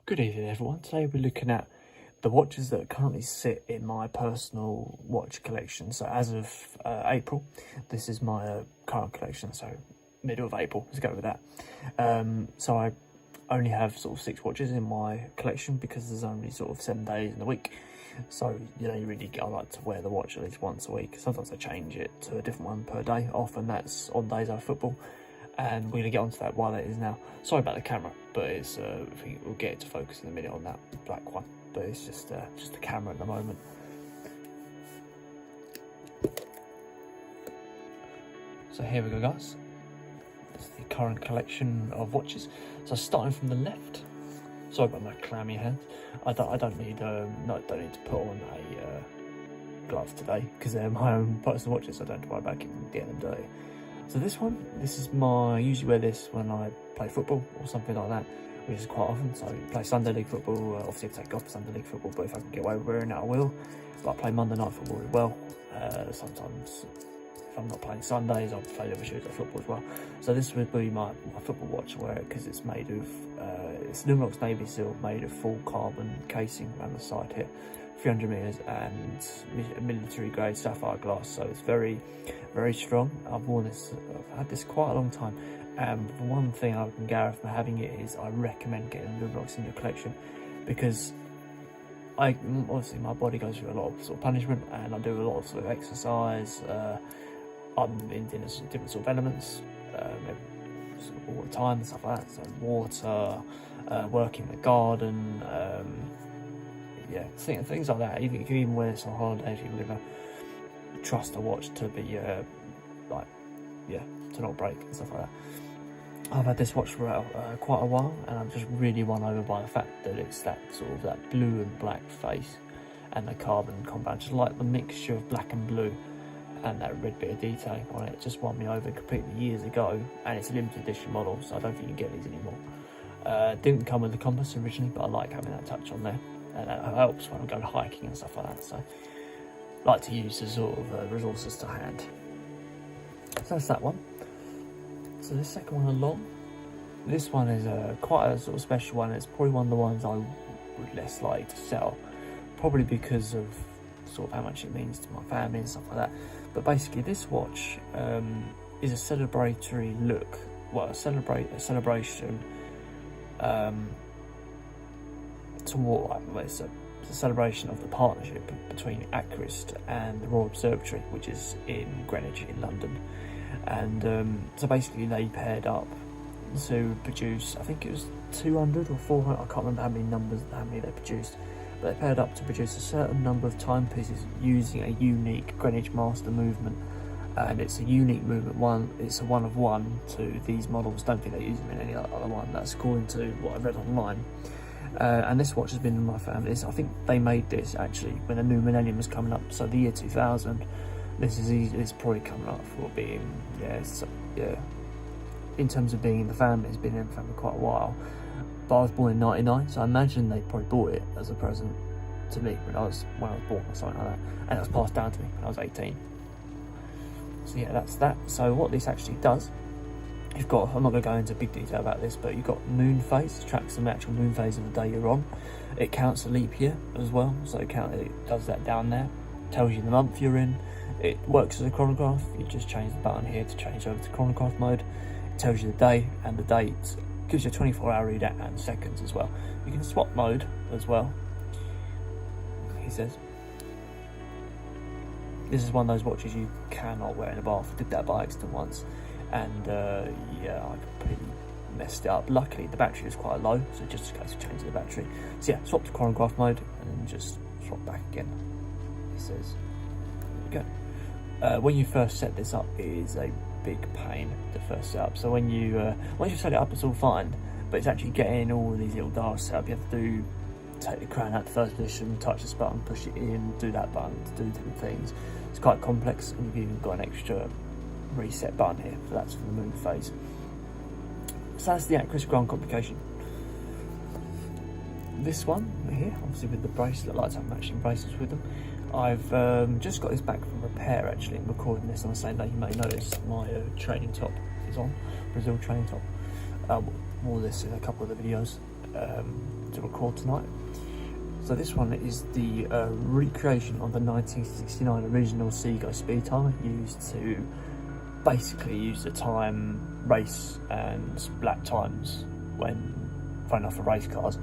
Good evening everyone. Today we're looking at the watches that currently sit in my personal watch collection. So as of April, this is my current collection, so middle of April, let's go with that. So I only have sort of 6 watches in my collection because there's only sort of 7 days in the week. So, you know, I like to wear the watch at least once a week. Sometimes I change it to a different one per day. Often that's on days I have football. And we're going to get onto that while that is now. Sorry about the camera, but it's I think we'll get it to focus in a minute on that black one. But it's just the camera at the moment. So here we go, guys. It's the current collection of watches. So starting from the left. Sorry about my clammy hands. I don't need to put on a glove today because they're my own personal watches. So I don't have to worry about getting them dirty. So this is I usually wear this when I play football or something like that, which is quite often. So I play Sunday League football, obviously I take off Sunday League football, but if I can get away with wearing it, I will. But I play Monday night football as well. Sometimes if I'm not playing Sundays, I'll play the other Tuesday football as well. So this would be my football watch, wear it because it's made of, it's Luminox Navy Seal, made of full carbon casing around the side here. 300mm and military grade sapphire glass, so it's very, very strong. I've had this quite a long time, and the one thing I can guarantee from having it is I recommend getting Luminox in your collection, because obviously my body goes through a lot of sort of punishment, and I do a lot of sort of exercise. I'm in different sort of elements sort of all the time and stuff like that. So water, working in the garden. Yeah, things like that. You can even wear this on holiday if you never trust a watch to be to not break and stuff like that. I've had this watch for quite a while, and I'm just really won over by the fact that it's that sort of that blue and black face and the carbon compound. Just like the mixture of black and blue and that red bit of detailing on it, just won me over completely years ago. And it's a limited edition model, so I don't think you can get these anymore. Didn't come with the compass originally, but I like having that touch on there. And that helps when I'm going hiking and stuff like that. So I like to use the sort of resources to hand. So that's that one. So the second one along, this one is quite a sort of special one. It's probably one of the ones I would less like to sell, probably because of sort of how much it means to my family and stuff like that. But basically this watch is a celebratory look, well, a celebration it's a celebration of the partnership between Accurist and the Royal Observatory, which is in Greenwich in London. And so basically they paired up to produce, I think it was 200 or 400, I can't remember how many they produced, but they paired up to produce a certain number of timepieces using a unique Greenwich Master movement. And it's a unique movement, it's a one of one to these models. Don't think they use them in any other one. That's according to what I've read online. And this watch has been in my family. I think they made this actually when the new millennium was coming up, so the year 2000. This is probably coming up for being, in terms of being in the family, it's been in the family quite a while. But I was born in 99, so I imagine they probably bought it as a present to me when I was born or something like that. And it was passed down to me when I was 18. So yeah, that's that. So what this actually does, you've got, I'm not going to go into big detail about this, but you've got moon phase, tracks the actual moon phase of the day you're on. It counts the leap year as well, so it does that down there. Tells you the month you're in. It works as a chronograph. You just change the button here to change over to chronograph mode. It tells you the day and the date. Gives you a 24-hour readout and seconds as well. You can swap mode as well, he says. This is one of those watches you cannot wear in a bath. I did that by accident once, and yeah, I completely messed it up. Luckily the battery was quite low, so just in case of changing the battery. So yeah, swap to chronograph mode and then just swap back again, he says. There we go. When you first set this up, it is a big pain to first set up. So when you once you set it up, it's all fine, but it's actually getting all of these little dials set up. You have to take the crown out to first position, touch this button, push it in, do that button to do different things. It's quite complex, and you've even got an extra reset button here, so that's for the moon phase. So that's the Accurist Grand Complication. This one here, obviously with the bracelet, I like to have matching bracelets with them. I've just got this back from repair actually. I'm recording this on the same day. You may notice my training top is on, Brazil training top. Wore this in a couple of the videos. to record tonight. So this one is the recreation of the 1969 original Seiko Speedtimer, used to basically use the time race and lap times when running off of race cars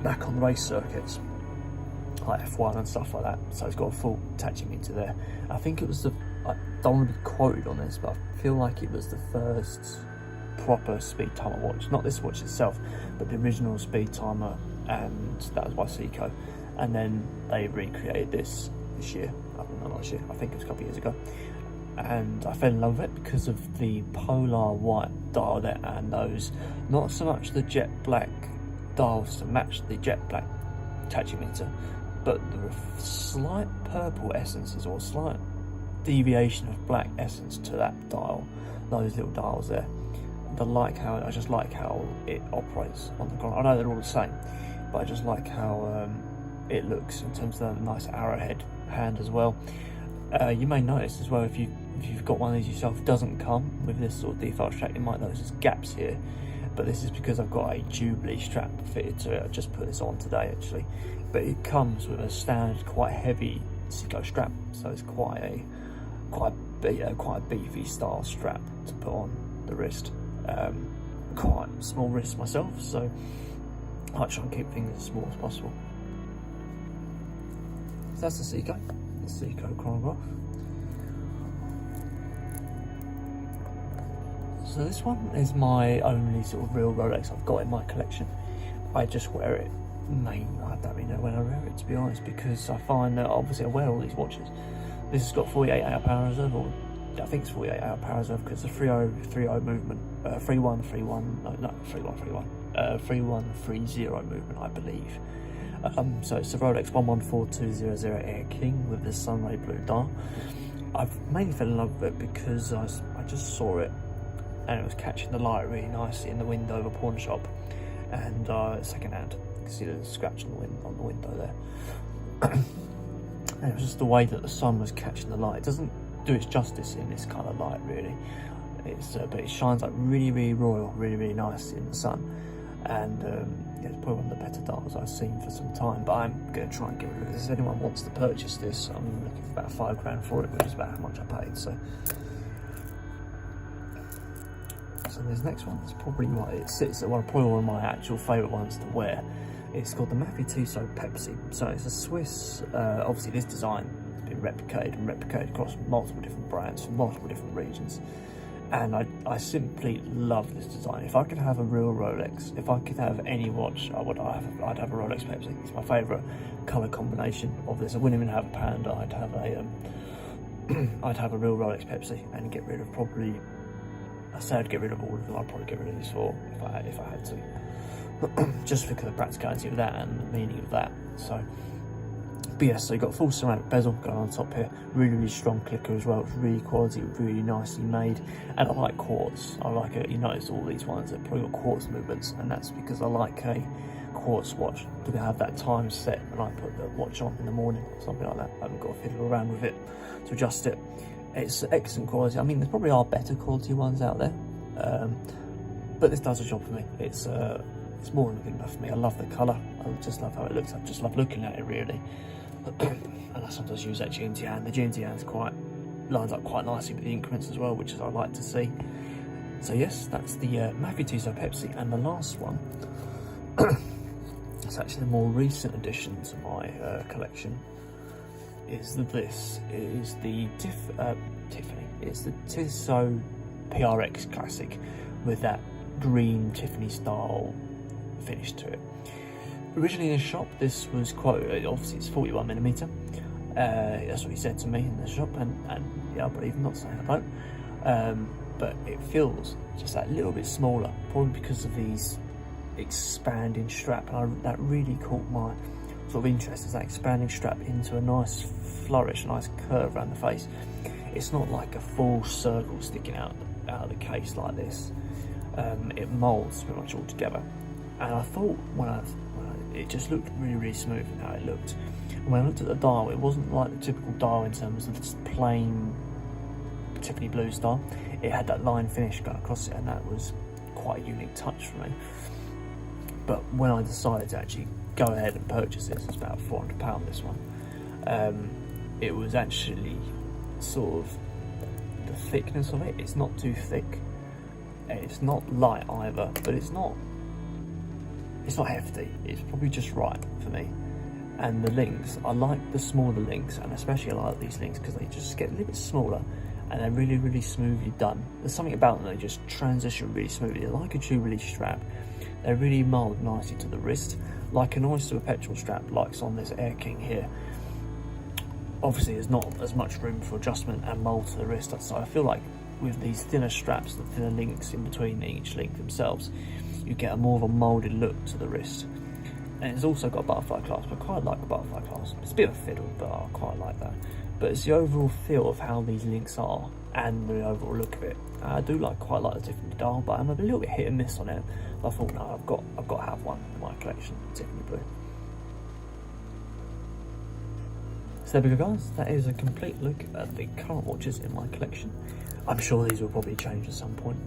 back on race circuits like F1 and stuff like that. So it's got a full attaching meter there. I think it was I don't want to be quoted on this, but I feel like it was the first proper Speedtimer watch, not this watch itself, but the original Speedtimer, and that was by Seiko. And then they recreated this year, not last year, I think it was a couple of years ago. And I fell in love with it because of the polar white dial there, and those, not so much the jet black dials to match the jet black attaching meter, but the slight purple essences or slight deviation of black essence to that dial, those little dials there. I just like how it operates on the ground. I know they're all the same, but I just like how it looks in terms of the nice arrowhead hand as well. You may notice as well, if you've got one of these yourself, it doesn't come with this sort of default strap. You might notice there's gaps here, but this is because I've got a Jubilee strap fitted to it. I just put this on today actually, but it comes with a standard, quite heavy Seiko strap, so it's quite a beefy style strap to put on the wrist. Quite small wrist myself, so I try and keep things as small as possible. So that's the Seiko chronograph. So this one is my only sort of real Rolex I've got in my collection. I just wear it I don't really know when I wear it, to be honest, because I find that obviously I wear all these watches. This has got 48-hour power reserve, or I think it's 48-hour power reserve, because it's a 3030 movement, 3130 movement, I believe. So it's the Rolex 114200 Air King with the Sunray Blue dial. I've mainly fell in love with it because I just saw it and it was catching the light really nicely in the window of a pawn shop, and second hand. You can see the scratch on the window there. And it was just the way that the sun was catching the light. It doesn't do its justice in this kind of light, really. But it shines like really royal, really nice in the sun. And yeah, it's probably one of the better dials I've seen for some time. But I'm going to try and get rid of this. If anyone wants to purchase this, I'm looking for about £5 for it, which is about how much I paid. So this next one is probably it sits at probably one of my actual favourite ones to wear. It's called the Mafa Tissot Pepsi. So it's a Swiss, obviously this design has been replicated across multiple different brands from multiple different regions. And I simply love this design. If I could have a real Rolex, if I could have any watch, I'd have a Rolex Pepsi. It's my favourite colour combination of this. I wouldn't even have a Panda, I'd have a real Rolex Pepsi, and get rid of probably, I say I'd get rid of all of them. I'd probably get rid of these four if I had to. Just because of the practicality of that and the meaning of that. So, but yes, so you've got full ceramic bezel going on top here, really strong clicker as well. It's really quality, really nicely made, and I like quartz. I like it. You notice all these ones that probably got quartz movements, and that's because I like a quartz watch to have that time set when I put the watch on in the morning or something like that. I haven't got to fiddle around with it to adjust it. It's excellent quality. I mean, there probably are better quality ones out there, but this does a job for me. It's more than good enough for me. I love the colour. I just love how it looks. I just love looking at it, really. And I sometimes use that GMT hand. The GMT hand's lines up quite nicely with the increments as well, which is I like to see. So yes, that's the Mafa Tissot Pepsi. And the last one, it's actually a more recent addition to my collection, is this. It is the Tiffany. It's the Tissot PRX Classic with that green Tiffany style finish to it. Originally in the shop, this was quoted, obviously it's 41mm. That's what he said to me in the shop, and yeah, I believe him, not saying I don't. But it feels just that little bit smaller, probably because of these expanding strap, and that really caught my sort of interest, is that expanding strap into a nice flourish, a nice curve around the face. It's not like a full circle sticking out of the case like this. It moulds pretty much all together, and I thought it just looked really smooth in how it looked. And when I looked at the dial, it wasn't like the typical dial in terms of just plain Tiffany blue style. It had that line finish going across it, and that was quite a unique touch for me. But when I decided to actually go ahead and purchase this, it's about £400 this one. It was actually sort of the thickness of it. It's not too thick, and it's not light either, but it's not hefty. It's probably just right for me. And the links, I like the smaller links, and especially I like these links because they just get a little bit smaller and they're really, really smoothly done. There's something about them, they just transition really smoothly. They're like a Jubilee strap. They really mould nicely to the wrist, like an Oyster Perpetual strap, like on this Air King here. Obviously, there's not as much room for adjustment and mould to the wrist, so I feel like with these thinner straps, the thinner links in between each link themselves, you get a more of a moulded look to the wrist. And it's also got a butterfly clasp. I quite like the butterfly clasp. It's a bit of a fiddle, but I quite like that. But it's the overall feel of how these links are and the overall look of it. I do quite like the Tiffany dial, but I'm a little bit hit and miss on it. I thought, no, I've got to have one in my collection, Tiffany blue. So there we go, guys. That is a complete look at the current watches in my collection. I'm sure these will probably change at some point.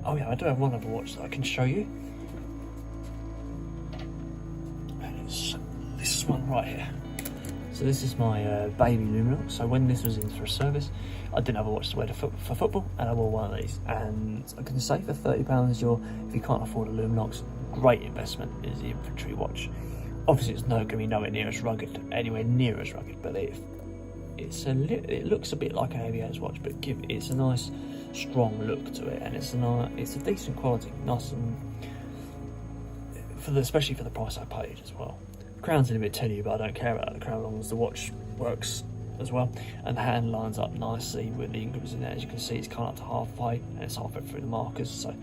Oh yeah, I do have one other watch that I can show you. And it's this one right here. So this is my baby Luminox. So when this was in for a service, I didn't have a watch to wear for football, and I wore one of these. And I can say for £30, if you can't afford a Luminox, great investment is the Infantry watch. Obviously, it's not going to be nowhere near as rugged, but it looks a bit like an ABS watch, but it's a nice, strong look to it, and it's a decent quality, nice, and especially for the price I paid as well. Crown's in a bit telly, but I don't care about the crown as long as the watch works as well, and the hand lines up nicely with the ingots in there. As you can see, it's come up to halfway, and it's halfway through the markers, so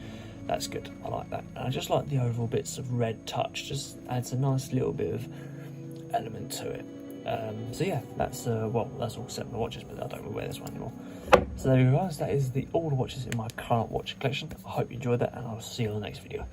that's good. I like that, and I just like the overall bits of red touch. Just adds a nice little bit of element to it. So yeah, that's that's all set for the watches, but I don't really wear this one anymore. So there you go, guys. That is all the watches in my current watch collection. I hope you enjoyed that, and I'll see you on the next video.